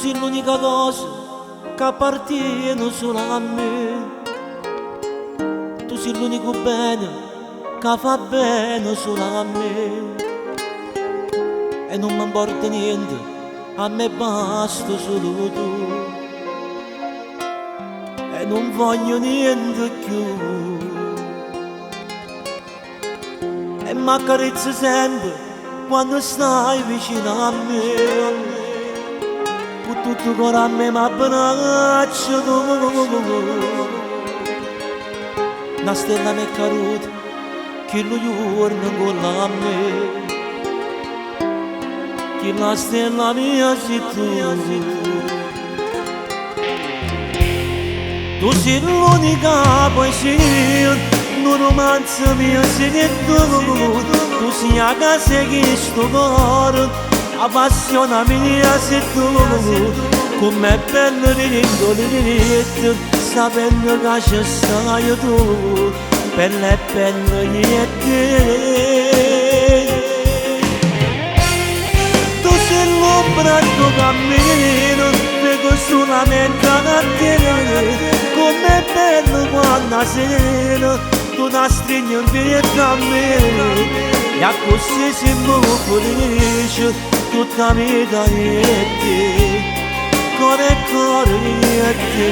sei l'unica cosa che appartiene solo a me. Tu sei l'unico bene che fa bene solo a me. E non mi importa niente, a me basta solo tu. E non voglio niente più. E mi accarezzi sempre quando stai vicino a me. Con tutto il cuore a me mi abbracci tu. Una stella mi è caduta che lo giorno con a me. Che la stella mia sei tu. Tu sei l'unica poesia, un romanzo mio sei tu. Tu sei la casa che sto cuore, la passione mia sei tu. Com'è bello ridere, sapendo che ci stai tu, bella e bella niente. Tu sei l'ombra del tuo cammino, vedo solamente a te. Com'è bello quando la sera tu la stringi dietro a me. E così siamo felici tutta la vita di te. Cuore e cuore di te.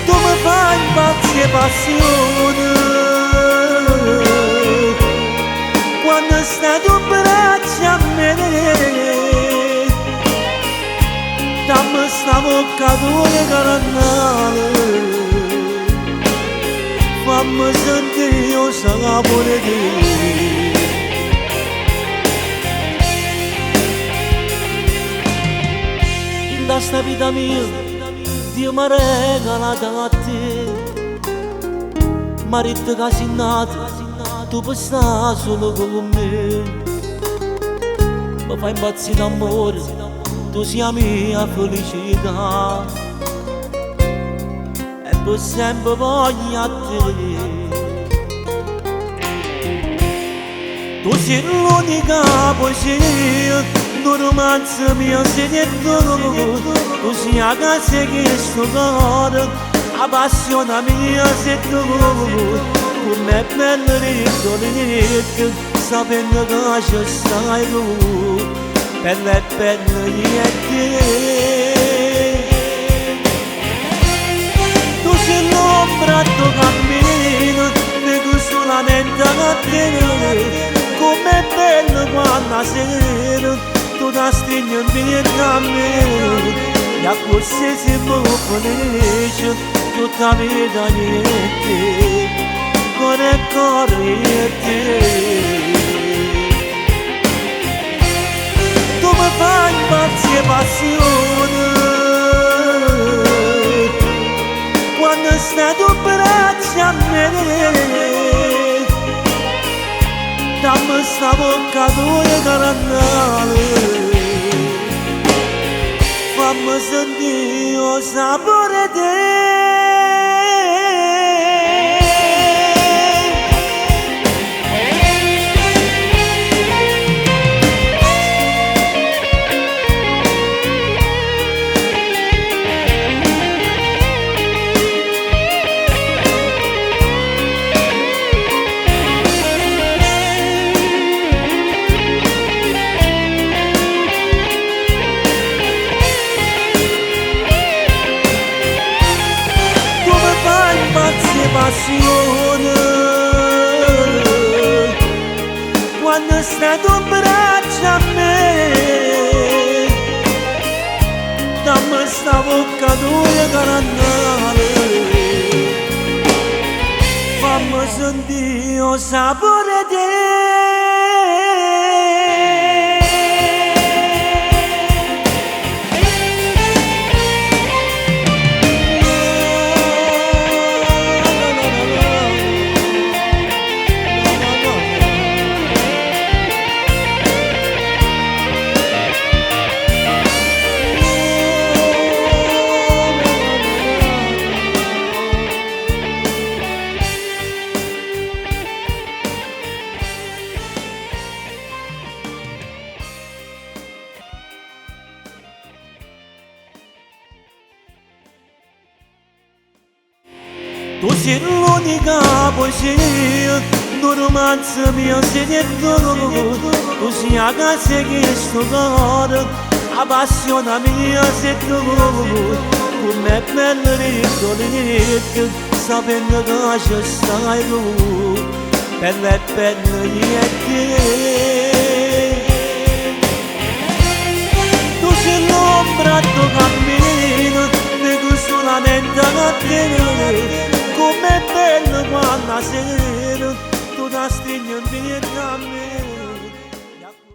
Tu mi fai impazzire passione quando stai tu braccia a me. Dammi sta bocca tua caramelle, fammi sentire io sapore di te. In questa vita mia Dio mi ha regalato a te. Marito che sei nato, tu puoi stare solo con me. Mi fai impazzire d'amore, tu sei la mia felicità. E per sempre voglio a te. Tu sei l'unica poesia, un romanzo mio sei tu. Tu sei la casa che sto cuore, la passione mia sei tu. Com'è bello ridere, sapendo che ci stai tu, bella e bella niente. Tu sei l'ombra del tuo cammino, vedo solamente a te. Com'è bello quando la sera tu la stringi dietro a me. E così siamo felici tutta la vita di te. Cuore e cuore di te. Tu mi fai impazzire passione quando stai tu braccia a me. Dammi sta bocca tua caramelle, fammi sentire io sapore di te. Passione quando stai tu braccia a me. Dammi sta bocca tua caramelle, fammi sentire io sapore di te. tu sei l'unica poesia, un romanzo mio seduto, tu sei la casa che sto cuore, la passione mia sei tu, com'è bello ricordarti, sapendo che ci stai tu, bello e bello niente. Tu sei l'ombra tuo cammino, dico solamente a te, com'è bello quando la sera tu ti stringi in piedi a me.